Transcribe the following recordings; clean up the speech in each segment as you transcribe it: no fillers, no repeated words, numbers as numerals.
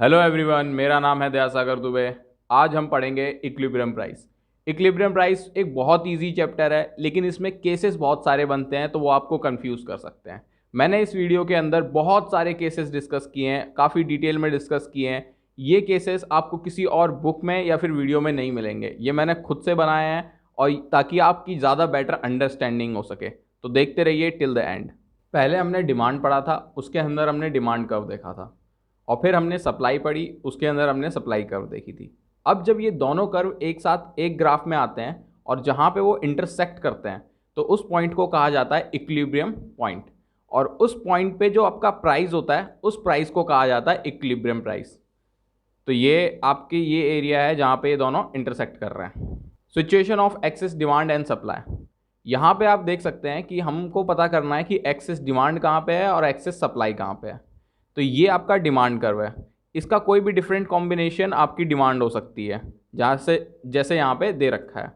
Hello everyone, मेरा नाम है दयासागर दुबे। आज हम पढ़ेंगे इक्विलिब्रियम प्राइस। इक्विलिब्रियम प्राइस एक बहुत इजी चैप्टर है, लेकिन इसमें केसेस बहुत सारे बनते हैं तो वो आपको कंफ्यूज कर सकते हैं। मैंने इस वीडियो के अंदर बहुत सारे केसेस डिस्कस किए हैं, काफ़ी डिटेल में डिस्कस किए हैं। ये केसेस आपको किसी और बुक में या फिर वीडियो में नहीं मिलेंगे, ये मैंने खुद से बनाए हैं और ताकि आपकी ज़्यादा बेटर अंडरस्टैंडिंग हो सके। तो देखते रहिए टिल द एंड। पहले हमने डिमांड पढ़ा था, उसके अंदर हमने डिमांड कर्व देखा था, और फिर हमने सप्लाई पढ़ी, उसके अंदर हमने सप्लाई कर्व देखी थी। अब जब ये दोनों कर्व एक साथ एक ग्राफ में आते हैं और जहाँ पे वो इंटरसेक्ट करते हैं तो उस पॉइंट को कहा जाता है इक्विलिब्रियम पॉइंट, और उस पॉइंट पे जो आपका प्राइस होता है उस प्राइस को कहा जाता है इक्विलिब्रियम प्राइस। तो ये आपके ये एरिया है जहाँ पे ये दोनों इंटरसेक्ट कर रहे हैं। Situation of excess demand and supply. यहाँ पे आप देख सकते हैं कि हमको पता करना है कि एक्सेस डिमांड कहाँ पे है और एक्सेस सप्लाई कहाँ पे है। तो ये आपका डिमांड कर्व है, इसका कोई भी डिफरेंट कॉम्बिनेशन आपकी डिमांड हो सकती है, जहाँ से जैसे यहाँ पे दे रखा है।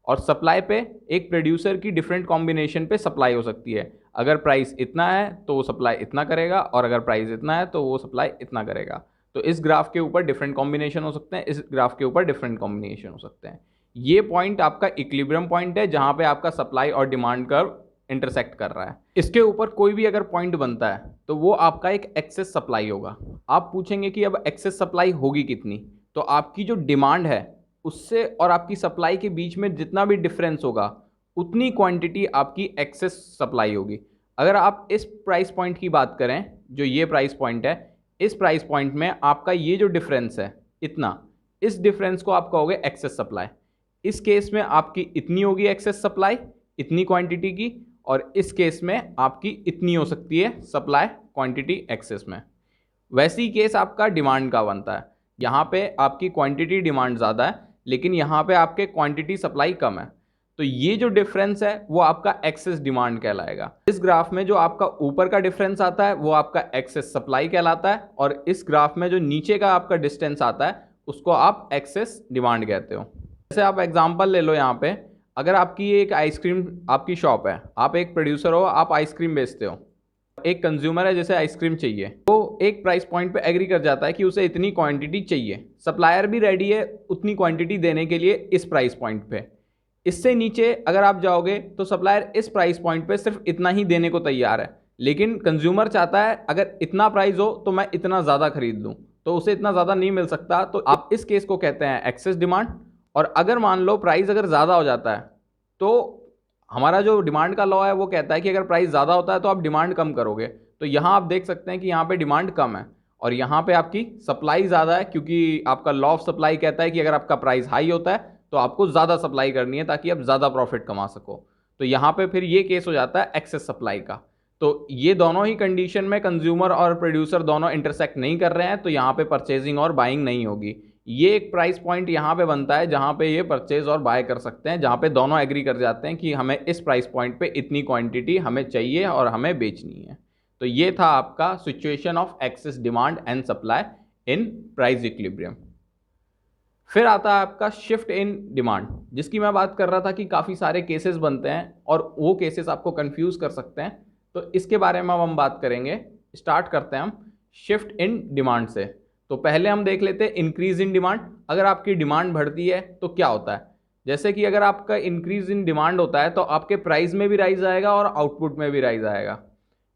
और सप्लाई पे एक प्रोड्यूसर की डिफरेंट कॉम्बिनेशन पे सप्लाई हो सकती है। अगर प्राइस इतना है तो वो सप्लाई इतना करेगा, और अगर प्राइस इतना है तो वो सप्लाई इतना करेगा। तो इस ग्राफ के ऊपर डिफरेंट कॉम्बिनेशन हो सकते हैं, इस ग्राफ के ऊपर डिफरेंट कॉम्बिनेशन हो सकते हैं। ये पॉइंट आपका इक्विलिब्रियम पॉइंट है जहाँ पे आपका सप्लाई और डिमांड कर्व इंटरसेक्ट कर रहा है। इसके ऊपर कोई भी अगर पॉइंट बनता है तो वो आपका एक एक्सेस सप्लाई होगा। आप पूछेंगे कि अब एक्सेस सप्लाई होगी कितनी, तो आपकी जो डिमांड है उससे और आपकी सप्लाई के बीच में जितना भी डिफरेंस होगा उतनी क्वांटिटी आपकी एक्सेस सप्लाई होगी। अगर आप इस प्राइस पॉइंट की बात करें, जो ये प्राइस पॉइंट है, इस प्राइस पॉइंट में आपका ये जो डिफरेंस है इतना, इस डिफरेंस को आप कहोगे एक्सेस सप्लाई। इस केस में आपकी इतनी होगी एक्सेस सप्लाई, इतनी क्वांटिटी की, और इस केस में आपकी इतनी हो सकती है सप्लाई क्वांटिटी एक्सेस में। वैसी केस आपका डिमांड का बनता है। यहाँ पे आपकी क्वांटिटी डिमांड ज़्यादा है लेकिन यहाँ पे आपके क्वांटिटी सप्लाई कम है, तो ये जो डिफरेंस है वो आपका एक्सेस डिमांड कहलाएगा। इस ग्राफ में जो आपका ऊपर का डिफरेंस आता है वो आपका एक्सेस सप्लाई कहलाता है, और इस ग्राफ में जो नीचे का आपका डिस्टेंस आता है उसको आप एक्सेस डिमांड कहते हो। जैसे आप एग्जाम्पल ले लो, यहाँ पे अगर आपकी एक आइसक्रीम आपकी शॉप है, आप एक प्रोड्यूसर हो, आप आइसक्रीम बेचते हो, एक कंज्यूमर है जिसे आइसक्रीम चाहिए, वो एक प्राइस पॉइंट पे एग्री कर जाता है कि उसे इतनी क्वांटिटी चाहिए, सप्लायर भी रेडी है उतनी क्वांटिटी देने के लिए इस प्राइस पॉइंट पे। इससे नीचे अगर आप जाओगे तो सप्लायर इस प्राइस पॉइंट पे सिर्फ इतना ही देने को तैयार है, लेकिन कंज्यूमर चाहता है अगर इतना प्राइस हो तो मैं इतना ज़्यादा खरीद लूँ, तो उसे इतना ज़्यादा नहीं मिल सकता। तो आप इस केस को कहते हैं एक्सेस डिमांड। और अगर मान लो प्राइस अगर ज़्यादा हो जाता है तो हमारा जो डिमांड का लॉ है वो कहता है कि अगर प्राइस ज़्यादा होता है तो आप डिमांड कम करोगे। तो यहाँ आप देख सकते हैं कि यहाँ पे डिमांड कम है और यहाँ पे आपकी सप्लाई ज़्यादा है, क्योंकि आपका लॉ ऑफ सप्लाई कहता है कि अगर आपका प्राइस हाई होता है तो आपको ज़्यादा सप्लाई करनी है ताकि आप ज़्यादा प्रॉफिट कमा सको। तो यहाँ पे फिर ये केस हो जाता है एक्सेस सप्लाई का। तो ये दोनों ही कंडीशन में कंज्यूमर और प्रोड्यूसर दोनों इंटरसेक्ट नहीं कर रहे हैं, तो यहाँ पे परचेजिंग और बाइंग नहीं होगी। ये एक प्राइस पॉइंट यहाँ पे बनता है जहाँ पे ये परचेज और बाय कर सकते हैं, जहाँ पे दोनों एग्री कर जाते हैं कि हमें इस प्राइस पॉइंट पे इतनी क्वांटिटी हमें चाहिए और हमें बेचनी है। तो ये था आपका situation of excess demand and supply in price equilibrium. फिर आता है आपका शिफ्ट इन डिमांड, जिसकी मैं बात कर रहा था कि काफ़ी सारे केसेस बनते हैं और वो केसेस आपको कंफ्यूज कर सकते हैं। तो इसके बारे में अब हम बात करेंगे। स्टार्ट करते हैं हम शिफ्ट इन डिमांड से। तो पहले हम देख लेते हैं इंक्रीज इन डिमांड। अगर आपकी डिमांड बढ़ती है तो क्या होता है, जैसे कि अगर आपका इंक्रीज इन डिमांड होता है तो आपके प्राइस में भी राइज आएगा और आउटपुट में भी राइज आएगा।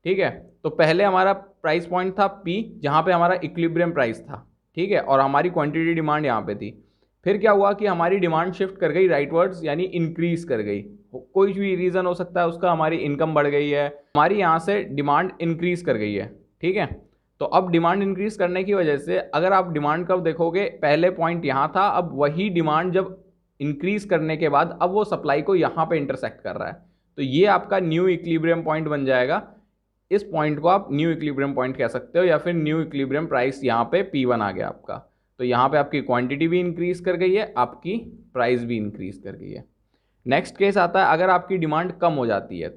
ठीक है, तो पहले हमारा प्राइस पॉइंट था P, जहाँ पे हमारा इक्विलिब्रियम प्राइस था। ठीक है, और हमारी क्वांटिटी डिमांड यहाँ पे थी। फिर क्या हुआ कि हमारी डिमांड शिफ्ट कर गई राइटवर्ड्स, यानी इंक्रीज कर गई। कोई भी रीज़न हो सकता है उसका, हमारी इनकम बढ़ गई है, हमारी यहाँ से डिमांड इंक्रीज कर गई है। ठीक है, तो अब डिमांड इंक्रीज करने की वजह से अगर आप डिमांड कर्व देखोगे, पहले पॉइंट यहाँ था, अब वही डिमांड जब इंक्रीज करने के बाद अब वो सप्लाई को यहाँ पे इंटरसेक्ट कर रहा है, तो ये आपका न्यू इक्विलिब्रियम पॉइंट बन जाएगा। इस पॉइंट को आप न्यू इक्विलिब्रियम पॉइंट कह सकते हो, या फिर न्यू इक्विलिब्रियम प्राइस यहाँ पे P1 आ गया आपका। तो यहाँ पे आपकी क्वांटिटी भी इंक्रीज कर गई है, आपकी प्राइस भी इंक्रीज कर गई है। नेक्स्ट केस आता है अगर आपकी डिमांड कम हो जाती है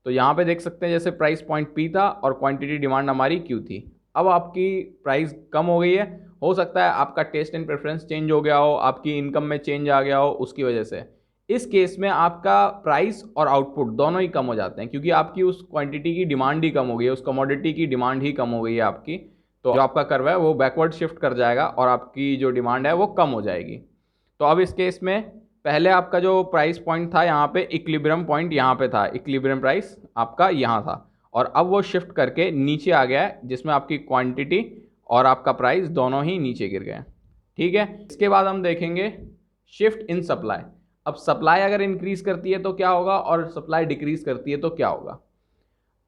तो यहाँ पे देख सकते हैं जैसे प्राइस पॉइंट P था और क्वांटिटी डिमांड हमारी Q थी। अब आपकी प्राइस कम हो गई है, हो सकता है आपका टेस्ट एंड प्रेफरेंस चेंज हो गया हो, आपकी इनकम में चेंज आ गया हो, उसकी वजह से इस केस में आपका प्राइस और आउटपुट दोनों ही कम हो जाते हैं, क्योंकि आपकी उस क्वांटिटी की डिमांड ही कम हो गई है, उस कमोडिटी की डिमांड ही कम हो गई है आपकी। तो जो आपका कर्व है वो बैकवर्ड शिफ्ट कर जाएगा और आपकी जो डिमांड है वो कम हो जाएगी। तो अब इस केस में पहले आपका जो प्राइस पॉइंट था यहाँ पे इक्विलिब्रियम पॉइंट यहाँ पे था, इक्विलिब्रियम प्राइस आपका यहाँ था, और अब वो शिफ्ट करके नीचे आ गया है जिसमें आपकी क्वांटिटी और आपका प्राइस दोनों ही नीचे गिर गए। ठीक है, इसके बाद हम देखेंगे शिफ्ट इन सप्लाई। अब सप्लाई अगर इंक्रीज करती है तो क्या होगा और सप्लाई डिक्रीज करती है तो क्या होगा।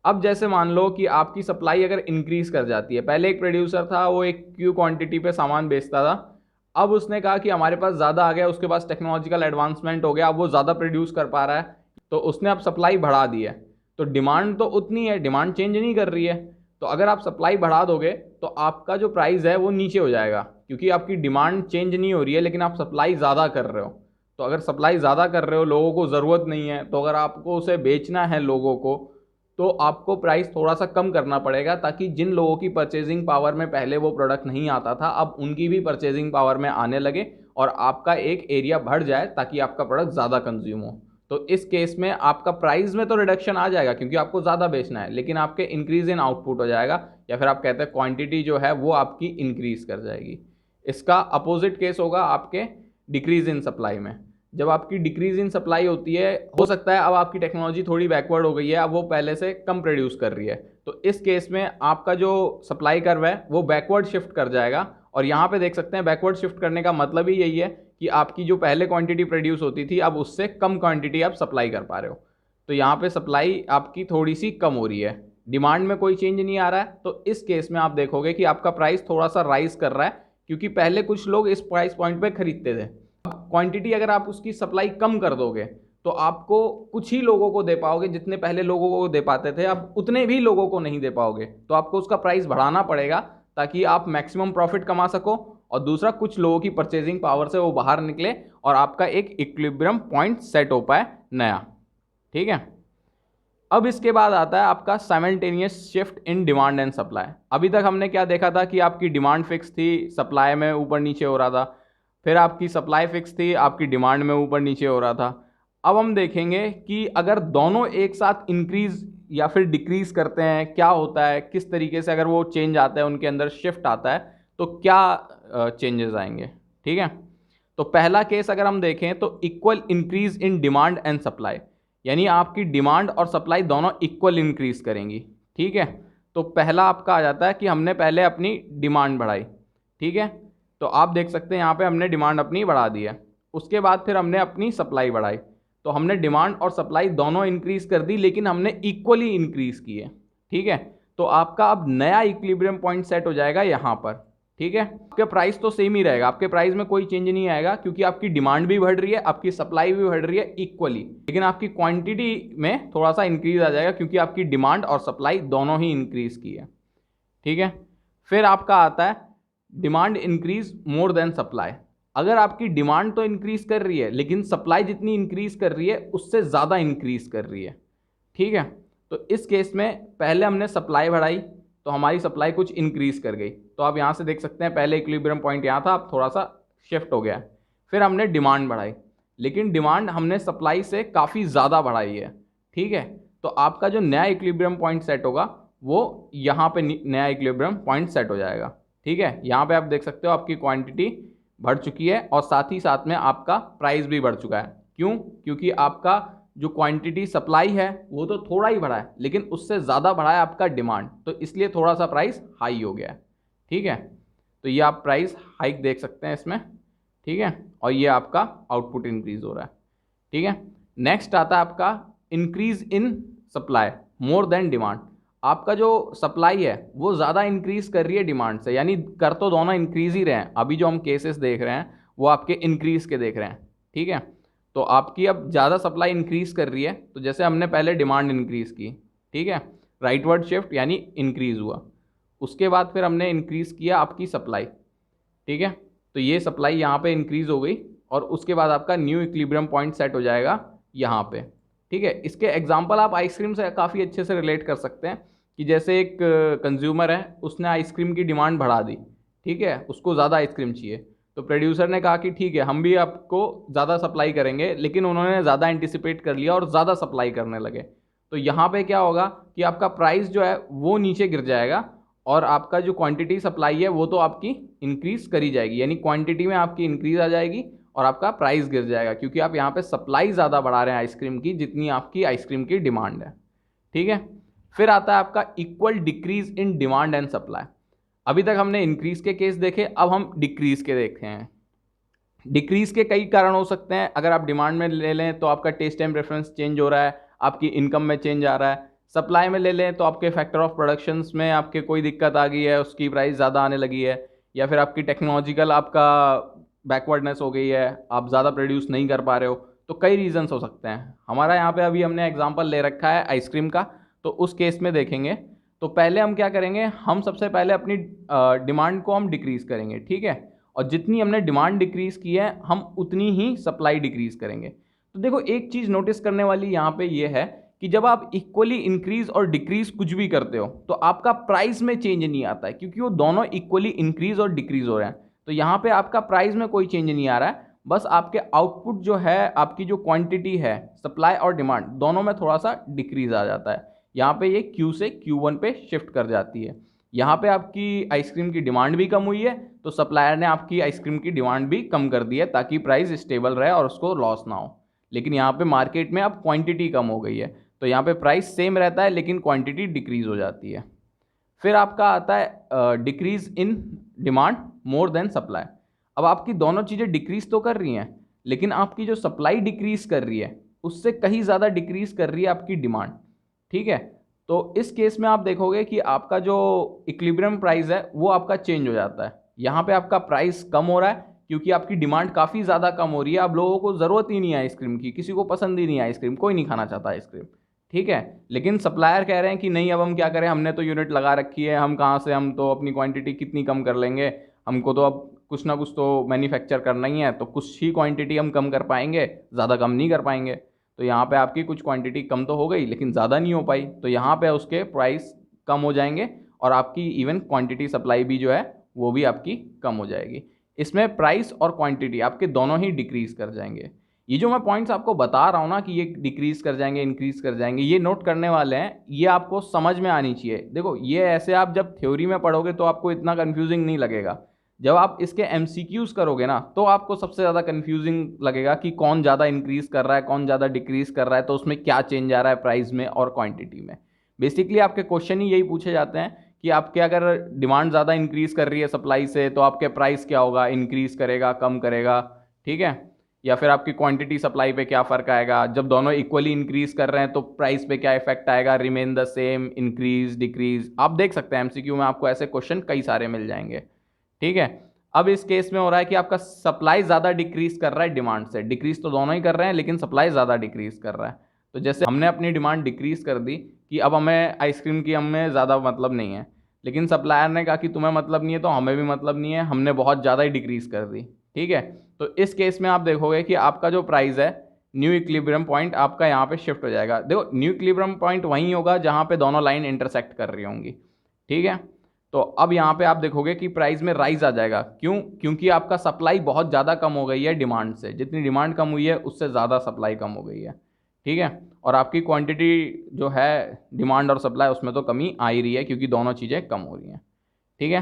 अब जैसे मान लो कि आपकी सप्लाई अगर इंक्रीज कर जाती है, पहले एक प्रोड्यूसर था वो एक क्यू क्वांटिटी पे सामान बेचता था, अब उसने कहा कि हमारे पास ज़्यादा आ गया, उसके पास टेक्नोलॉजिकल एडवांसमेंट हो गया, अब वो ज़्यादा प्रोड्यूस कर पा रहा है, तो उसने अब सप्लाई बढ़ा दी है। तो डिमांड तो उतनी है, डिमांड चेंज नहीं कर रही है, तो अगर आप सप्लाई बढ़ा दोगे तो आपका जो प्राइस है वो नीचे हो जाएगा, क्योंकि आपकी डिमांड चेंज नहीं हो रही है लेकिन आप सप्लाई ज़्यादा कर रहे हो। तो अगर सप्लाई ज़्यादा कर रहे हो, लोगों को ज़रूरत नहीं है, तो अगर आपको उसे बेचना है लोगों को, तो आपको प्राइस थोड़ा सा कम करना पड़ेगा, ताकि जिन लोगों की परचेजिंग पावर में पहले वो प्रोडक्ट नहीं आता था अब उनकी भी परचेजिंग पावर में आने लगे और आपका एक एरिया बढ़ जाए ताकि आपका प्रोडक्ट ज़्यादा कंज्यूम हो। तो इस केस में आपका प्राइस में तो रिडक्शन आ जाएगा क्योंकि आपको ज़्यादा बेचना है, लेकिन आपके इंक्रीज इन आउटपुट हो जाएगा, या फिर आप कहते हैं क्वांटिटी जो है वो आपकी इंक्रीज कर जाएगी। इसका अपोजिट केस होगा आपके डिक्रीज इन सप्लाई में। जब आपकी डिक्रीज इन सप्लाई होती है, हो सकता है अब आपकी टेक्नोलॉजी थोड़ी बैकवर्ड हो गई है, अब वो पहले से कम प्रोड्यूस कर रही है, तो इस केस में आपका जो सप्लाई कर्व है वो बैकवर्ड शिफ्ट कर जाएगा। और यहाँ पे देख सकते हैं बैकवर्ड शिफ्ट करने का मतलब ही यही है कि आपकी जो पहले क्वांटिटी प्रोड्यूस होती थी अब उससे कम क्वांटिटी आप सप्लाई कर पा रहे हो। तो यहाँ पे सप्लाई आपकी थोड़ी सी कम हो रही है, डिमांड में कोई चेंज नहीं आ रहा है। तो इस केस में आप देखोगे कि आपका प्राइस थोड़ा सा राइज कर रहा है, क्योंकि पहले कुछ लोग इस प्राइस पॉइंट पे खरीदते थे। क्वांटिटी अगर आप उसकी सप्लाई कम कर दोगे तो आपको कुछ ही लोगों को दे पाओगे, जितने पहले लोगों को दे पाते थे अब उतने भी लोगों को नहीं दे पाओगे, तो आपको उसका प्राइस बढ़ाना पड़ेगा ताकि आप मैक्सिमम प्रॉफिट कमा सको, और दूसरा कुछ लोगों की परचेजिंग पावर से वो बाहर निकले और आपका एक इक्विलिब्रियम पॉइंट सेट हो पाए नया। ठीक है, अब इसके बाद आता है आपका simultaneous shift in demand and supply. अभी तक हमने क्या देखा था कि आपकी डिमांड फिक्स थी, सप्लाई में ऊपर नीचे हो रहा था, फिर आपकी सप्लाई फिक्स थी, आपकी डिमांड में ऊपर नीचे हो रहा था। अब हम देखेंगे कि अगर दोनों एक साथ इंक्रीज या फिर डिक्रीज करते हैं क्या होता है, किस तरीके से अगर वो चेंज आता है, उनके अंदर शिफ्ट आता है तो क्या चेंजेस आएंगे। ठीक है, तो पहला केस अगर हम देखें तो equal increase in demand and supply, यानी आपकी डिमांड और सप्लाई दोनों इक्वल इंक्रीज करेंगी। ठीक है, तो पहला आपका आ जाता है कि हमने पहले अपनी डिमांड बढ़ाई। ठीक है, तो आप देख सकते हैं यहाँ पे हमने डिमांड अपनी बढ़ा दी है, उसके बाद फिर हमने अपनी सप्लाई बढ़ाई, तो हमने डिमांड और सप्लाई दोनों इंक्रीज कर दी लेकिन हमने इक्वली इंक्रीज की है। ठीक है, तो आपका अब नया इक्विलिब्रियम पॉइंट सेट हो जाएगा यहाँ पर। ठीक है, आपके प्राइस तो सेम ही रहेगा, आपके प्राइस में कोई चेंज नहीं आएगा क्योंकि आपकी डिमांड भी बढ़ रही है, आपकी सप्लाई भी बढ़ रही है इक्वली, लेकिन आपकी क्वांटिटी में थोड़ा सा इंक्रीज आ जाएगा क्योंकि आपकी डिमांड और सप्लाई दोनों ही इंक्रीज की है। ठीक है, फिर आपका आता है demand increase more than supply. अगर आपकी डिमांड तो इंक्रीज कर रही है लेकिन सप्लाई जितनी इंक्रीज कर रही है उससे ज़्यादा इंक्रीज कर रही है। ठीक है, तो इस केस में पहले हमने सप्लाई बढ़ाई तो हमारी सप्लाई कुछ इंक्रीज कर गई, तो आप यहाँ से देख सकते हैं पहले इक्विलिब्रियम पॉइंट यहाँ था, अब थोड़ा सा शिफ्ट हो गया। फिर हमने डिमांड बढ़ाई, लेकिन डिमांड हमने सप्लाई से काफ़ी ज़्यादा बढ़ाई है। ठीक है, तो आपका जो नया इक्विलिब्रियम पॉइंट सेट होगा वो यहाँ पे नया इक्विलिब्रियम पॉइंट सेट हो जाएगा। ठीक है, यहाँ पे आप देख सकते हो आपकी क्वांटिटी बढ़ चुकी है और साथ ही साथ में आपका प्राइस भी बढ़ चुका है। क्यों? क्योंकि आपका जो क्वांटिटी सप्लाई है वो तो थोड़ा ही बढ़ा है लेकिन उससे ज़्यादा बढ़ा है आपका डिमांड, तो इसलिए थोड़ा सा प्राइस हाई हो गया है। ठीक है, तो ये आप प्राइस हाइक देख सकते हैं इसमें। ठीक है, और ये आपका आउटपुट इंक्रीज हो रहा है। ठीक है, नेक्स्ट आता है आपका increase in supply more than demand. आपका जो सप्लाई है वो ज़्यादा इंक्रीज कर रही है डिमांड से, यानी कर तो दोनों इंक्रीज ही रहे हैं। अभी जो हम केसेस देख रहे हैं वो आपके इंक्रीज के देख रहे हैं। ठीक है, तो आपकी अब ज़्यादा सप्लाई इंक्रीज कर रही है, तो जैसे हमने पहले डिमांड इंक्रीज की, ठीक है, राइटवर्ड शिफ्ट यानी इंक्रीज हुआ, उसके बाद फिर हमने इंक्रीज किया आपकी सप्लाई। ठीक है, तो ये सप्लाई यहाँ पे इंक्रीज हो गई और उसके बाद आपका न्यू इक्विलिब्रियम पॉइंट सेट हो जाएगा यहाँ पे। ठीक है, इसके एग्जांपल आप आइसक्रीम से काफ़ी अच्छे से रिलेट कर सकते हैं कि जैसे एक कंज्यूमर है, उसने आइसक्रीम की डिमांड बढ़ा दी। ठीक है, उसको ज़्यादा आइसक्रीम चाहिए, तो प्रोड्यूसर ने कहा कि ठीक है हम भी आपको ज़्यादा सप्लाई करेंगे, लेकिन उन्होंने ज़्यादा एंटिसिपेट कर लिया और ज़्यादा सप्लाई करने लगे। तो यहाँ पे क्या होगा कि आपका प्राइस जो है वो नीचे गिर जाएगा और आपका जो क्वांटिटी सप्लाई है वो तो आपकी इंक्रीज करी जाएगी, यानी क्वांटिटी में आपकी इंक्रीज आ जाएगी और आपका प्राइस गिर जाएगा, क्योंकि आप यहाँ पे सप्लाई ज़्यादा बढ़ा रहे हैं आइसक्रीम की जितनी आपकी आइसक्रीम की डिमांड है। ठीक है, फिर आता है आपका equal decrease in demand and supply. अभी तक हमने इंक्रीज के केस देखे, अब हम डिक्रीज के देखे हैं। डिक्रीज के कई कारण हो सकते हैं। अगर आप डिमांड में ले लें तो आपका टेस्ट टाइम रेफरेंस चेंज हो रहा है, आपकी इनकम में चेंज आ रहा है। सप्लाई में ले लें तो आपके फैक्टर ऑफ प्रोडक्शंस में आपके कोई दिक्कत आ गई है, उसकी प्राइस ज़्यादा आने लगी है, या फिर आपकी टेक्नोलॉजिकल आपका बैकवर्डनेस हो गई है, आप ज़्यादा प्रोड्यूस नहीं कर पा रहे हो। तो कई रीजंस हो सकते हैं। हमारा यहाँ पे अभी हमने एग्जांपल ले रखा है आइसक्रीम का, तो उस केस में देखेंगे। तो पहले हम क्या करेंगे, हम सबसे पहले अपनी डिमांड को हम डिक्रीज़ करेंगे। ठीक है, और जितनी हमने डिमांड डिक्रीज़ की है हम उतनी ही सप्लाई डिक्रीज़ करेंगे। तो देखो एक चीज़ नोटिस करने वाली यहाँ पे ये है कि जब आप इक्वली इंक्रीज और डिक्रीज कुछ भी करते हो तो आपका प्राइस में चेंज नहीं आता है, क्योंकि वो दोनों इक्वली इंक्रीज और डिक्रीज हो रहे हैं। तो यहाँ पे आपका प्राइस में कोई चेंज नहीं आ रहा है, बस आपके आउटपुट जो है, आपकी जो क्वांटिटी है, सप्लाई और डिमांड दोनों में थोड़ा सा डिक्रीज आ जाता है। यहाँ पे ये Q से Q1 पे शिफ्ट कर जाती है। यहाँ पे आपकी आइसक्रीम की डिमांड भी कम हुई है तो सप्लायर ने आपकी आइसक्रीम की डिमांड भी कम कर दी है ताकि प्राइस स्टेबल रहे और उसको लॉस ना हो। लेकिन यहाँ पे मार्केट में अब क्वांटिटी कम हो गई है तो यहाँ पे प्राइस सेम रहता है लेकिन क्वांटिटी डिक्रीज हो जाती है। फिर आपका आता है decrease in demand more than supply. अब आपकी दोनों चीज़ें डिक्रीज तो कर रही हैं, लेकिन आपकी जो सप्लाई डिक्रीज कर रही है उससे कहीं ज़्यादा डिक्रीज कर रही है आपकी डिमांड। ठीक है, तो इस केस में आप देखोगे कि आपका जो इक्विलिब्रियम प्राइस है वो आपका चेंज हो जाता है। यहाँ पे आपका प्राइस कम हो रहा है क्योंकि आपकी डिमांड काफ़ी ज़्यादा कम हो रही है। अब लोगों को ज़रूरत ही नहीं है आइसक्रीम की, किसी को पसंद ही नहीं है आइसक्रीम, कोई नहीं खाना चाहता आइसक्रीम। ठीक है, लेकिन सप्लायर कह रहे हैं कि नहीं, अब हम क्या करें, हमने तो यूनिट लगा रखी है, हम कहाँ से, हम तो अपनी क्वांटिटी कितनी कम कर लेंगे, हमको तो अब कुछ ना कुछ तो मैन्युफैक्चर करना ही है, तो कुछ ही क्वांटिटी हम कम कर पाएंगे, ज़्यादा कम नहीं कर पाएंगे। तो यहाँ पे आपकी कुछ क्वांटिटी कम तो हो गई लेकिन ज़्यादा नहीं हो पाई, तो यहाँ पे उसके प्राइस कम हो जाएंगे और आपकी इवन क्वांटिटी सप्लाई भी जो है वो भी आपकी कम हो जाएगी। इसमें प्राइस और क्वांटिटी आपके दोनों ही डिक्रीज कर जाएंगे। ये जो मैं पॉइंट्स आपको बता रहा हूँ ना कि ये डिक्रीज कर जाएंगे, इंक्रीज कर जाएंगे, ये नोट करने वाले हैं, ये आपको समझ में आनी चाहिए। देखो ये ऐसे आप जब थ्योरी में पढ़ोगे तो आपको इतना कंफ्यूजिंग नहीं लगेगा, जब आप इसके एमसीक्यूज करोगे ना तो आपको सबसे ज़्यादा कंफ्यूजिंग लगेगा कि कौन ज़्यादा इंक्रीज कर रहा है, कौन ज़्यादा डिक्रीज कर रहा है, तो उसमें क्या चेंज आ रहा है प्राइस में और क्वांटिटी में। बेसिकली आपके क्वेश्चन ही यही पूछे जाते हैं कि आपके अगर डिमांड ज़्यादा इंक्रीज कर रही है सप्लाई से तो आपके प्राइस क्या होगा, इंक्रीज करेगा, कम करेगा। ठीक है, या फिर आपकी क्वांटिटी सप्लाई पे क्या फ़र्क आएगा, जब दोनों इक्वली इंक्रीज कर रहे हैं तो प्राइस पे क्या इफेक्ट आएगा, remain the same, increase, decrease. आप देख सकते हैं एमसीक्यू में आपको ऐसे क्वेश्चन कई सारे मिल जाएंगे। ठीक है, अब इस केस में हो रहा है कि आपका सप्लाई ज़्यादा डिक्रीज कर रहा है डिमांड से, डिक्रीज तो दोनों ही कर रहे हैं लेकिन सप्लाई ज़्यादा डिक्रीज कर रहा है। तो जैसे हमने अपनी डिमांड डिक्रीज कर दी कि अब हमें आइसक्रीम की हमें ज़्यादा मतलब नहीं है, लेकिन सप्लायर ने कहा कि तुम्हें मतलब नहीं है तो हमें भी मतलब नहीं है, हमने बहुत ज़्यादा ही डिक्रीज कर दी। ठीक है, तो इस केस में आप देखोगे कि आपका जो प्राइस है, न्यू इक्विलिब्रियम पॉइंट आपका यहाँ पे शिफ्ट हो जाएगा। देखो न्यू इक्विलिब्रियम पॉइंट वहीं होगा जहाँ पे दोनों लाइन इंटरसेक्ट कर रही होंगी। ठीक है, तो अब यहाँ पे आप देखोगे कि प्राइस में राइज आ जाएगा। क्यों? क्योंकि आपका सप्लाई बहुत ज़्यादा कम हो गई है डिमांड से, जितनी डिमांड कम हुई है उससे ज़्यादा सप्लाई कम हो गई है। ठीक है, और आपकी क्वांटिटी जो है डिमांड और सप्लाई उसमें तो कमी आ ही रही है क्योंकि दोनों चीज़ें कम हो रही हैं। ठीक है,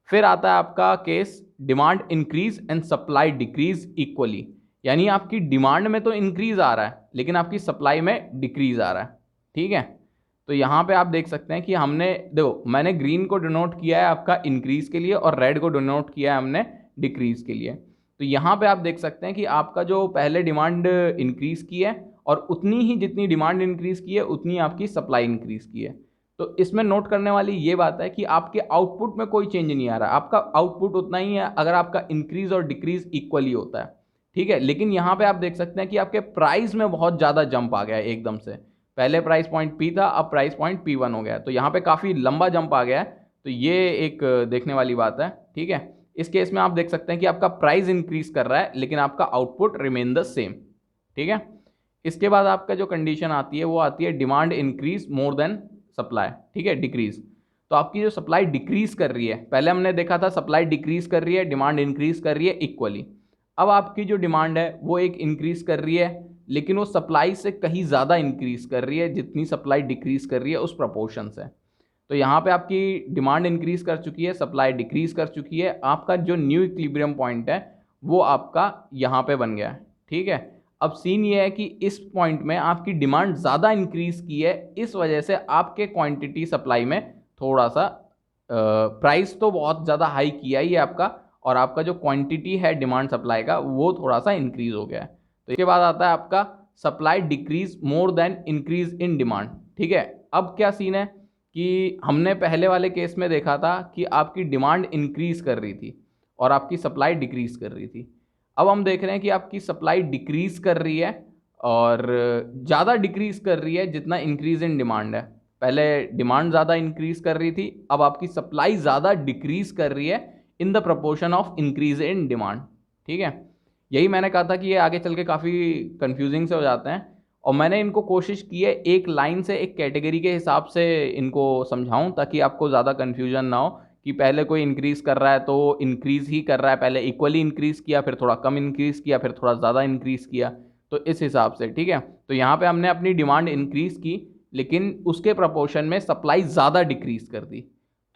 फिर आता है आपका case demand increase and supply decrease equally, यानी आपकी डिमांड में तो इंक्रीज आ रहा है लेकिन आपकी सप्लाई में डिक्रीज आ रहा है। ठीक है, तो यहाँ पे आप देख सकते हैं कि हमने, देखो मैंने ग्रीन को डिनोट किया है आपका इंक्रीज के लिए और रेड को डिनोट किया है हमने डिक्रीज के लिए। तो यहाँ पे आप देख सकते हैं कि आपका जो पहले डिमांड इंक्रीज की है और उतनी ही जितनी डिमांड इंक्रीज की है उतनी आपकी सप्लाई इंक्रीज की है। तो इसमें नोट करने वाली ये बात है कि आपके आउटपुट में कोई चेंज नहीं आ रहा है, आपका आउटपुट उतना ही है अगर आपका इंक्रीज और डिक्रीज इक्वली होता है। ठीक है, लेकिन यहाँ पे आप देख सकते हैं कि आपके प्राइस में बहुत ज़्यादा जंप आ गया है एकदम से। पहले प्राइस पॉइंट P था, अब प्राइस पॉइंट P1 हो गया है, तो यहाँ पे काफ़ी लंबा जंप आ गया है। तो ये एक देखने वाली बात है। ठीक है, इस केस में आप देख सकते हैं कि आपका प्राइस इंक्रीज कर रहा है लेकिन आपका आउटपुट रिमेन द सेम। ठीक है, इसके बाद आपका जो कंडीशन आती है वो आती है demand increase more than supply. ठीक है, डिक्रीज, तो आपकी जो सप्लाई डिक्रीज कर रही है, पहले हमने देखा था सप्लाई डिक्रीज कर रही है, डिमांड इंक्रीज कर रही है इक्वली। अब आपकी जो डिमांड है वो एक इंक्रीज कर रही है लेकिन वो सप्लाई से कहीं ज़्यादा इंक्रीज कर रही है जितनी सप्लाई डिक्रीज कर रही है उस प्रपोर्शन से। तो यहाँ पे आपकी डिमांड इंक्रीज कर चुकी है, सप्लाई डिक्रीज कर चुकी है, आपका जो न्यू इक्विलिब्रियम पॉइंट है वो आपका यहाँ पे बन गया है। ठीक है, अब सीन ये है कि इस पॉइंट में आपकी डिमांड ज़्यादा इंक्रीज की है, इस वजह से आपके क्वांटिटी सप्लाई में थोड़ा सा प्राइस तो बहुत ज़्यादा हाई किया ही है आपका, और आपका जो क्वांटिटी है डिमांड सप्लाई का वो थोड़ा सा इंक्रीज हो गया है। तो इसके बाद आता है आपका supply decrease more than increase in demand. ठीक है, अब क्या सीन है कि हमने पहले वाले केस में देखा था कि आपकी डिमांड इंक्रीज कर रही थी और आपकी सप्लाई डिक्रीज कर रही थी। अब हम देख रहे हैं कि आपकी सप्लाई डिक्रीज कर रही है और ज़्यादा डिक्रीज कर रही है जितना इंक्रीज इन डिमांड है। पहले डिमांड ज़्यादा इंक्रीज कर रही थी, अब आपकी सप्लाई ज़्यादा डिक्रीज कर रही है in the proportion of increase in demand. ठीक है, यही मैंने कहा था कि ये आगे चल के काफ़ी कंफ्यूजिंग से हो जाते हैं, और मैंने इनको कोशिश की है एक लाइन से एक कैटेगरी के हिसाब से इनको समझाऊं ताकि आपको ज़्यादा कन्फ्यूजन ना हो कि पहले कोई इंक्रीज़ कर रहा है तो इंक्रीज़ ही कर रहा है, पहले इक्वली इंक्रीज़ किया, फिर थोड़ा कम इंक्रीज़ किया, फिर थोड़ा ज़्यादा इंक्रीज़ किया, तो इस हिसाब से। ठीक है, तो यहाँ पे हमने अपनी डिमांड इंक्रीज़ की लेकिन उसके प्रपोर्शन में सप्लाई ज़्यादा डिक्रीज़ कर दी।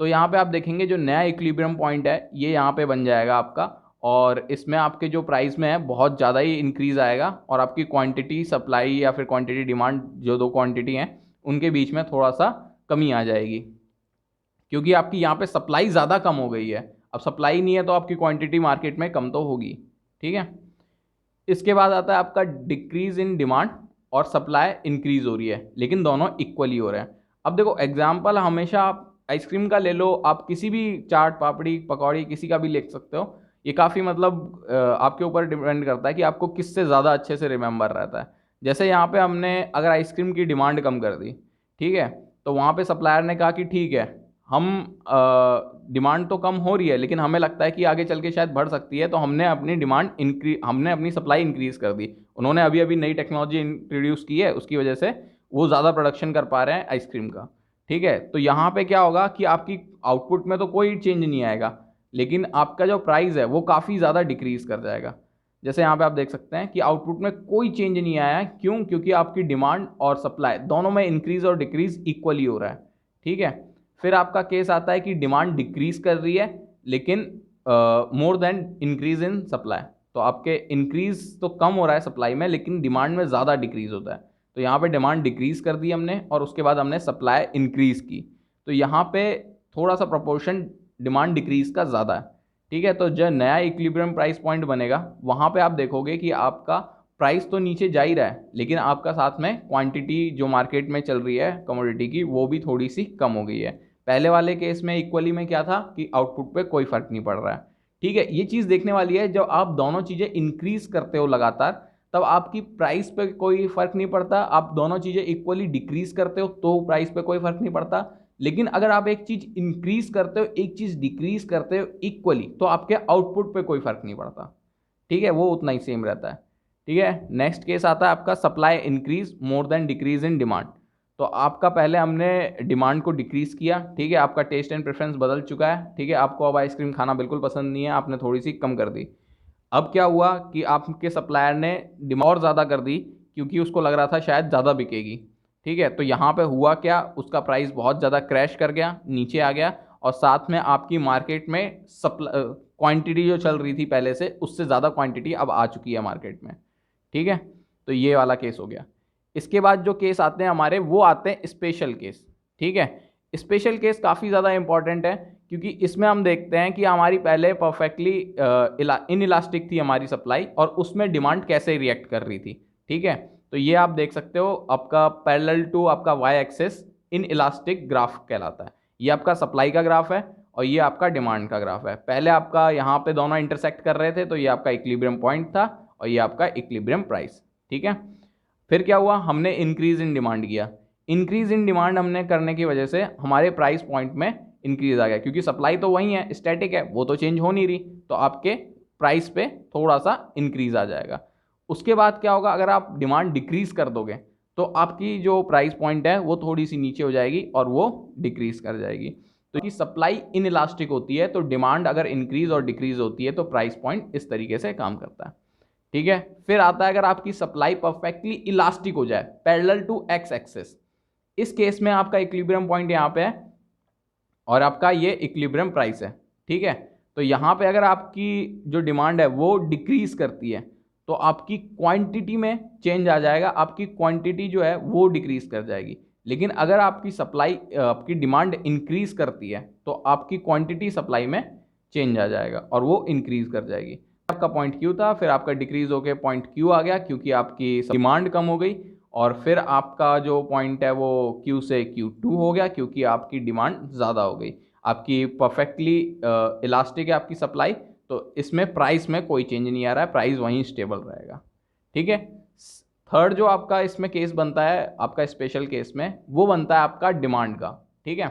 तो यहाँ पे आप देखेंगे जो नया इक्विलिब्रियम पॉइंट है ये यहाँ पे बन जाएगा आपका, और इसमें आपके जो प्राइस में है बहुत ज़्यादा ही इंक्रीज़ आएगा, और आपकी क्वांटिटी सप्लाई या फिर क्वांटिटी डिमांड जो दो क्वांटिटी हैं उनके बीच में थोड़ा सा कमी आ जाएगी, क्योंकि आपकी यहाँ पे सप्लाई ज़्यादा कम हो गई है। अब सप्लाई नहीं है तो आपकी क्वांटिटी मार्केट में कम तो होगी। ठीक है, इसके बाद आता है आपका डिक्रीज इन डिमांड और सप्लाई इंक्रीज हो रही है, लेकिन दोनों इक्वली हो रहे हैं। अब देखो एग्जाम्पल हमेशा आप आइसक्रीम का ले लो, आप किसी भी चाट पापड़ी पकौड़ी किसी का भी ले सकते हो, ये काफ़ी मतलब आपके ऊपर डिपेंड करता है कि आपको किससे ज़्यादा अच्छे से रिमेंबर रहता है। जैसे यहाँ पे हमने अगर आइसक्रीम की डिमांड कम कर दी, ठीक है, तो वहाँ पे सप्लायर ने कहा कि ठीक है हम डिमांड तो कम हो रही है लेकिन हमें लगता है कि आगे चल के शायद बढ़ सकती है, तो हमने अपनी सप्लाई इंक्रीज़ कर दी। उन्होंने अभी अभी नई टेक्नोलॉजी इंट्रोड्यूस की है, उसकी वजह से वो ज़्यादा प्रोडक्शन कर पा रहे हैं आइसक्रीम का। ठीक है, तो यहाँ पे क्या होगा कि आपकी आउटपुट में तो कोई चेंज नहीं आएगा, लेकिन आपका जो प्राइस है वो काफ़ी ज़्यादा डिक्रीज़ कर जाएगा। जैसे यहाँ पे आप देख सकते हैं कि आउटपुट में कोई चेंज नहीं आया है, क्यों? क्योंकि आपकी डिमांड और सप्लाई दोनों में इंक्रीज़ और डिक्रीज़ इक्वली हो रहा है। ठीक है, फिर आपका केस आता है कि डिमांड डिक्रीज़ कर रही है लेकिन more than increase in supply, तो आपके इंक्रीज़ तो कम हो रहा है सप्लाई में लेकिन डिमांड में ज़्यादा डिक्रीज़ होता है। तो यहाँ पे डिमांड डिक्रीज़ कर दी हमने और उसके बाद हमने सप्लाई इंक्रीज़ की, तो यहाँ पे थोड़ा सा प्रोपोर्शन डिमांड डिक्रीज़ का ज़्यादा है। ठीक है, तो जो नया इक्विलिब्रियम प्राइस पॉइंट बनेगा वहाँ पे आप देखोगे कि आपका प्राइस तो नीचे जा ही रहा है लेकिन आपका साथ में क्वांटिटी जो मार्केट में चल रही है कमोडिटी की वो भी थोड़ी सी कम हो गई है। पहले वाले केस में इक्वली में क्या था कि आउटपुट पे कोई फर्क नहीं पड़ रहा है। ठीक है, ये चीज़ देखने वाली है, जब आप दोनों चीज़ें इंक्रीज करते हो लगातार तब आपकी प्राइस पे कोई फर्क नहीं पड़ता, आप दोनों चीज़ें इक्वली डिक्रीज करते हो तो प्राइस पे कोई फर्क नहीं पड़ता, लेकिन अगर आप एक चीज़ इंक्रीज करते हो एक चीज़ डिक्रीज करते हो इक्वली तो आपके आउटपुट पे कोई फर्क नहीं पड़ता। ठीक है, वो उतना ही सेम रहता है। ठीक है, नेक्स्ट केस आता है आपका supply increase more than decrease in demand. तो आपका पहले हमने डिमांड को डिक्रीज़ किया, ठीक है, आपका टेस्ट एंड प्रेफरेंस बदल चुका है। ठीक है, आपको अब आइसक्रीम खाना बिल्कुल पसंद नहीं है, आपने थोड़ी सी कम कर दी। अब क्या हुआ कि आपके सप्लायर ने डिमांड और ज़्यादा कर दी क्योंकि उसको लग रहा था शायद ज़्यादा बिकेगी। ठीक है, तो यहाँ पे हुआ क्या, उसका प्राइस बहुत ज़्यादा क्रैश कर गया, नीचे आ गया, और साथ में आपकी मार्केट में क्वांटिटी जो चल रही थी पहले से उससे ज़्यादा क्वांटिटी अब आ चुकी है मार्केट में। ठीक है, तो ये वाला केस हो गया। इसके बाद जो केस आते हैं हमारे वो आते हैं स्पेशल केस। ठीक है, स्पेशल केस काफ़ी ज़्यादा इंपॉर्टेंट है क्योंकि इसमें हम देखते हैं कि हमारी पहले परफेक्टली इन इलास्टिक थी हमारी सप्लाई और उसमें डिमांड कैसे रिएक्ट कर रही थी। ठीक है, तो ये आप देख सकते हो आपका पैरेलल टू आपका Y axis inelastic graph कहलाता है। ये आपका सप्लाई का ग्राफ है और ये आपका डिमांड का ग्राफ है। पहले आपका यहाँ पे दोनों इंटरसेक्ट कर रहे थे तो ये आपका इक्विलिब्रियम पॉइंट था और ये आपका इक्विलिब्रियम प्राइस। ठीक है, फिर क्या हुआ, हमने इंक्रीज इन डिमांड किया। इंक्रीज इन डिमांड हमने करने की वजह से हमारे प्राइस पॉइंट में इंक्रीज आ गया क्योंकि सप्लाई तो वही है, स्टैटिक है, वो तो चेंज हो नहीं रही, तो आपके प्राइस पे थोड़ा सा इंक्रीज आ जाएगा। उसके बाद क्या होगा, अगर आप डिमांड डिक्रीज कर दोगे तो आपकी जो प्राइस पॉइंट है वो थोड़ी सी नीचे हो जाएगी और वो डिक्रीज कर जाएगी। तो कि सप्लाई इन इलास्टिक होती है तो डिमांड अगर इंक्रीज और डिक्रीज होती है तो प्राइस पॉइंट इस तरीके से काम करता है। ठीक है, फिर आता है अगर आपकी सप्लाई परफेक्टली इलास्टिक हो जाए पैरेलल टू एक्स एक्सिस, इस केस में आपका इक्विलिब्रियम पॉइंट यहाँ पे है और आपका ये इक्विलिब्रियम प्राइस है, ठीक है। तो यहाँ पे अगर आपकी जो डिमांड है वो डिक्रीज करती है तो आपकी क्वांटिटी में चेंज आ जाएगा, आपकी क्वांटिटी जो है वो डिक्रीज कर जाएगी। लेकिन अगर आपकी सप्लाई आपकी डिमांड इंक्रीज करती है तो आपकी क्वांटिटी सप्लाई में चेंज आ जाएगा और वो इंक्रीज कर जाएगी। आपका पॉइंट क्यू था, फिर आपका डिक्रीज होकर पॉइंट क्यू आ गया क्योंकि आपकी डिमांड कम हो गई, और फिर आपका जो पॉइंट है वो क्यू से Q2 हो गया क्योंकि आपकी डिमांड ज़्यादा हो गई। आपकी परफेक्टली इलास्टिक है आपकी सप्लाई, तो इसमें प्राइस में कोई चेंज नहीं आ रहा है, प्राइस वहीं स्टेबल रहेगा, ठीक है। थर्ड जो आपका इसमें केस बनता है आपका स्पेशल केस में, वो बनता है आपका डिमांड का, ठीक है।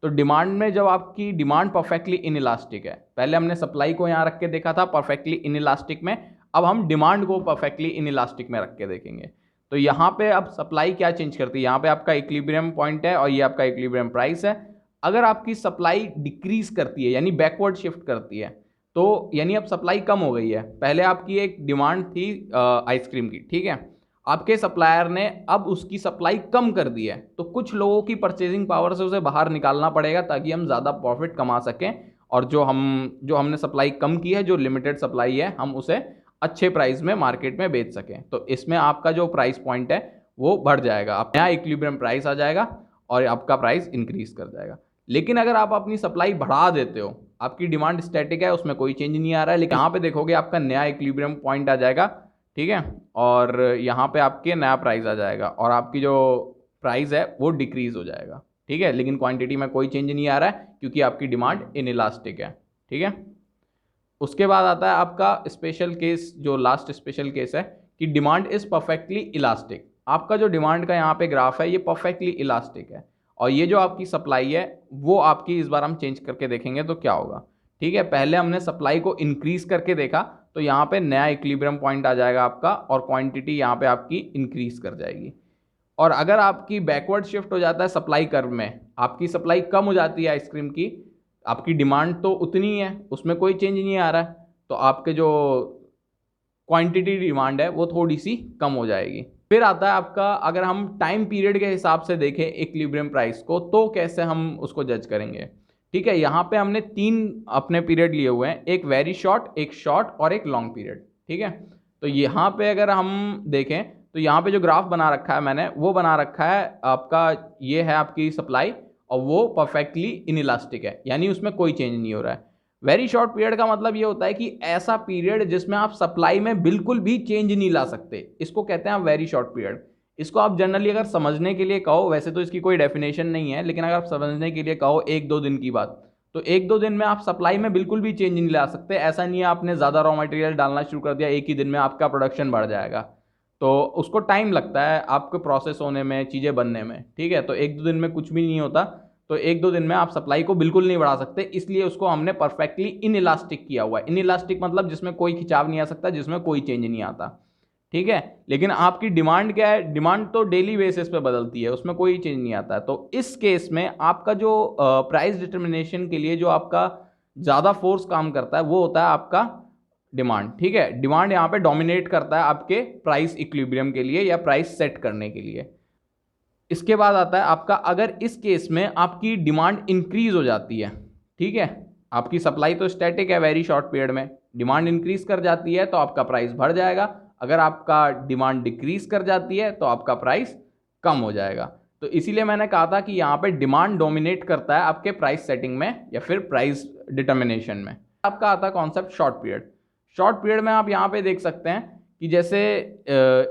तो डिमांड में जब आपकी डिमांड परफेक्टली इनइलास्टिक है, पहले हमने सप्लाई को यहाँ रख के देखा था परफेक्टली इनइलास्टिक में, अब हम डिमांड को परफेक्टली इनइलास्टिक में रख के देखेंगे। तो यहाँ पे अब सप्लाई क्या चेंज करती है, यहाँ पे आपका इक्विलिब्रियम पॉइंट है और ये आपका इक्विलिब्रियम प्राइस है। अगर आपकी सप्लाई डिक्रीज करती है यानी बैकवर्ड शिफ्ट करती है, तो यानी अब सप्लाई कम हो गई है, पहले आपकी एक डिमांड थी आइसक्रीम की, ठीक है, आपके सप्लायर ने अब उसकी सप्लाई कम कर दी है, तो कुछ लोगों की परचेजिंग पावर से उसे बाहर निकालना पड़ेगा ताकि हम ज़्यादा प्रॉफिट कमा सकें, और जो हमने सप्लाई कम की है, जो लिमिटेड सप्लाई है, हम उसे अच्छे प्राइस में मार्केट में बेच सकें। तो इसमें आपका जो प्राइस पॉइंट है वो बढ़ जाएगा, आप नया इक्विलिब्रियम प्राइस आ जाएगा और आपका प्राइस इंक्रीज कर जाएगा। लेकिन अगर आप अपनी सप्लाई बढ़ा देते हो, आपकी डिमांड स्टैटिक है, उसमें कोई चेंज नहीं आ रहा है, लेकिन यहाँ पे देखोगे आपका नया इक्विलिब्रियम पॉइंट आ जाएगा, ठीक है, और यहाँ पे आपके नया प्राइस आ जाएगा और आपकी जो प्राइस है वो डिक्रीज हो जाएगा, ठीक है। लेकिन क्वांटिटी में कोई चेंज नहीं आ रहा है क्योंकि आपकी डिमांड इनइलास्टिक है, ठीक है। उसके बाद आता है आपका स्पेशल केस, जो लास्ट स्पेशल केस है कि डिमांड इज परफेक्टली इलास्टिक। आपका जो डिमांड का यहाँ पे ग्राफ है ये परफेक्टली इलास्टिक है, और ये जो आपकी सप्लाई है वो आपकी इस बार हम चेंज करके देखेंगे तो क्या होगा, ठीक है। पहले हमने सप्लाई को इंक्रीज करके देखा तो यहाँ पे नया इक्विलिब्रियम पॉइंट आ जाएगा आपका और क्वांटिटी यहाँ पे आपकी इंक्रीज कर जाएगी। और अगर आपकी बैकवर्ड शिफ्ट हो जाता है सप्लाई कर्व में, आपकी सप्लाई कम हो जाती है आइसक्रीम की, आपकी डिमांड तो उतनी है, उसमें कोई चेंज नहीं आ रहा है, तो आपके जो क्वांटिटी डिमांड है वो थोड़ी सी कम हो जाएगी। फिर आता है आपका, अगर हम टाइम पीरियड के हिसाब से देखें इक्विलिब्रियम प्राइस को तो कैसे हम उसको जज करेंगे, ठीक है। यहाँ पे हमने 3 अपने पीरियड लिए हुए हैं, एक वेरी शॉर्ट, एक शॉर्ट और एक लॉन्ग पीरियड, ठीक है। तो यहाँ पे अगर हम देखें तो यहाँ पे जो ग्राफ बना रखा है मैंने, वो बना रखा है आपका, ये है आपकी सप्लाई और वो परफेक्टली इनइलास्टिक है, यानी उसमें कोई चेंज नहीं हो रहा है। वेरी शॉर्ट पीरियड का मतलब ये होता है कि ऐसा पीरियड जिसमें आप सप्लाई में बिल्कुल भी चेंज नहीं ला सकते, इसको कहते हैं आप वेरी शॉर्ट पीरियड। इसको आप जनरली अगर समझने के लिए कहो, वैसे तो इसकी कोई डेफिनेशन नहीं है, लेकिन अगर आप समझने के लिए कहो 1-2 दिन की बात, तो 1-2 दिन में आप सप्लाई में बिल्कुल भी चेंज नहीं ला सकते। ऐसा नहीं है आपने ज़्यादा रॉ मटेरियल डालना शुरू कर दिया, एक ही दिन में आपका प्रोडक्शन बढ़ जाएगा, तो उसको टाइम लगता है आपके प्रोसेस होने में, चीज़ें बनने में, ठीक है। तो 1-2 दिन में कुछ भी नहीं होता, तो 1-2 दिन में आप सप्लाई को बिल्कुल नहीं बढ़ा सकते, इसलिए उसको हमने परफेक्टली इनइलास्टिक किया हुआ है। इनइलास्टिक मतलब जिसमें कोई खिंचाव नहीं आ सकता, जिसमें कोई चेंज नहीं आता, ठीक है। लेकिन आपकी डिमांड क्या है, डिमांड तो डेली बेसिस पे बदलती है, उसमें कोई चेंज नहीं आता है। तो इस केस में आपका जो प्राइस डिटर्मिनेशन के लिए जो आपका ज़्यादा फोर्स काम करता है वो होता है आपका डिमांड, ठीक है। डिमांड यहाँ पे डोमिनेट करता है आपके प्राइस इक्विलिब्रियम के लिए या प्राइस सेट करने के लिए। इसके बाद आता है आपका, अगर इस केस में आपकी डिमांड इंक्रीज हो जाती है, ठीक है, आपकी सप्लाई तो स्टैटिक है वेरी शॉर्ट पीरियड में, डिमांड इंक्रीज कर जाती है तो आपका प्राइस बढ़ जाएगा, अगर आपका डिमांड डिक्रीज कर जाती है तो आपका प्राइस कम हो जाएगा। तो इसीलिए मैंने कहा था कि यहाँ पे डिमांड डोमिनेट करता है आपके प्राइस सेटिंग में या फिर प्राइस डिटर्मिनेशन में। आपका आता है concept short period. Short period में आप यहाँ पे देख सकते हैं कि जैसे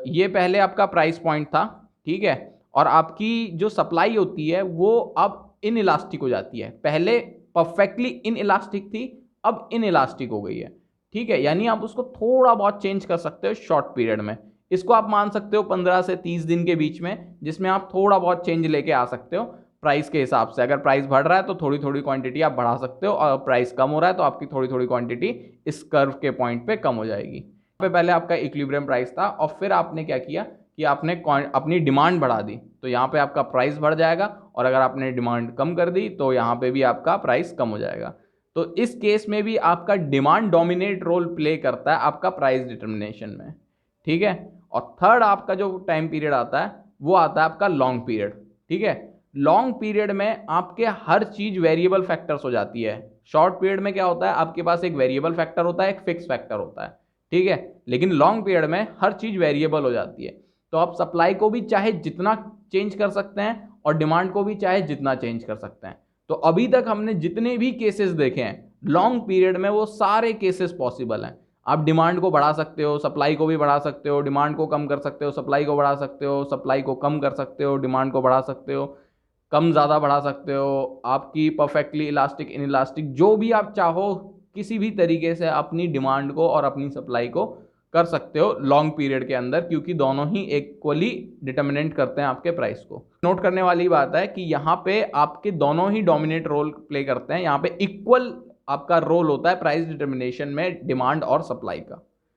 ये पहले आपका प्राइस पॉइंट था, ठीक है, और आपकी जो सप्लाई होती है वो अब इनइलास्टिक हो जाती है, पहले परफेक्टली इनइलास्टिक थी, अब इनइलास्टिक हो गई है, ठीक है। यानी आप उसको थोड़ा बहुत चेंज कर सकते हो शॉर्ट पीरियड में, इसको आप मान सकते हो 15 से 30 दिन के बीच में, जिसमें आप थोड़ा बहुत चेंज लेके आ सकते हो प्राइस के हिसाब से। अगर प्राइस बढ़ रहा है तो थोड़ी थोड़ी क्वांटिटी आप बढ़ा सकते हो, और प्राइस कम हो रहा है तो आपकी थोड़ी थोड़ी क्वांटिटी इस कर्व के पॉइंट पे कम हो जाएगी। पहले आपका इक्विलिब्रियम प्राइस था और फिर आपने क्या किया कि आपने अपनी डिमांड बढ़ा दी, तो यहाँ पे आपका प्राइस बढ़ जाएगा, और अगर आपने डिमांड कम कर दी तो यहाँ पे भी आपका प्राइस कम हो जाएगा। तो इस केस में भी आपका डिमांड डोमिनेट रोल प्ले करता है आपका प्राइस डिटर्मिनेशन में, ठीक है। और थर्ड आपका जो टाइम पीरियड आता है वो आता है आपका लॉन्ग पीरियड, ठीक है। लॉन्ग पीरियड में आपके हर चीज वेरिएबल फैक्टर्स हो जाती है। शॉर्ट पीरियड में क्या होता है, आपके पास एक वेरिएबल फैक्टर होता है, एक फिक्स फैक्टर होता है, ठीक है। लेकिन लॉन्ग पीरियड में हर चीज वेरिएबल हो जाती है। तो आप सप्लाई को भी चाहे जितना चेंज कर सकते हैं और डिमांड को भी चाहे जितना चेंज कर सकते हैं। तो अभी तक हमने जितने भी केसेस देखे हैं लॉन्ग पीरियड में, वो सारे केसेस पॉसिबल हैं। आप डिमांड को बढ़ा सकते हो, सप्लाई को भी बढ़ा सकते हो, डिमांड को कम कर सकते हो, सप्लाई को बढ़ा सकते हो, सप्लाई को कम कर सकते हो, डिमांड को बढ़ा सकते हो, कम ज़्यादा बढ़ा सकते हो। आपकी परफेक्टली इलास्टिक, इन इलास्टिक, जो भी आप चाहो किसी भी तरीके से अपनी डिमांड को और अपनी सप्लाई को कर सकते हो लॉन्ग पीरियड के अंदर, क्योंकि दोनों ही इक्वली डिटर्मिनेट करते हैं आपके प्राइस को। नोट करने वाली बात है कि यहाँ पे आपके दोनों ही डोमिनेट रोल प्ले करते हैं। यहाँ पे इक्वल आपका रोल होता है प्राइस डिटर्मिनेशन में डिमांड और सप्लाई का।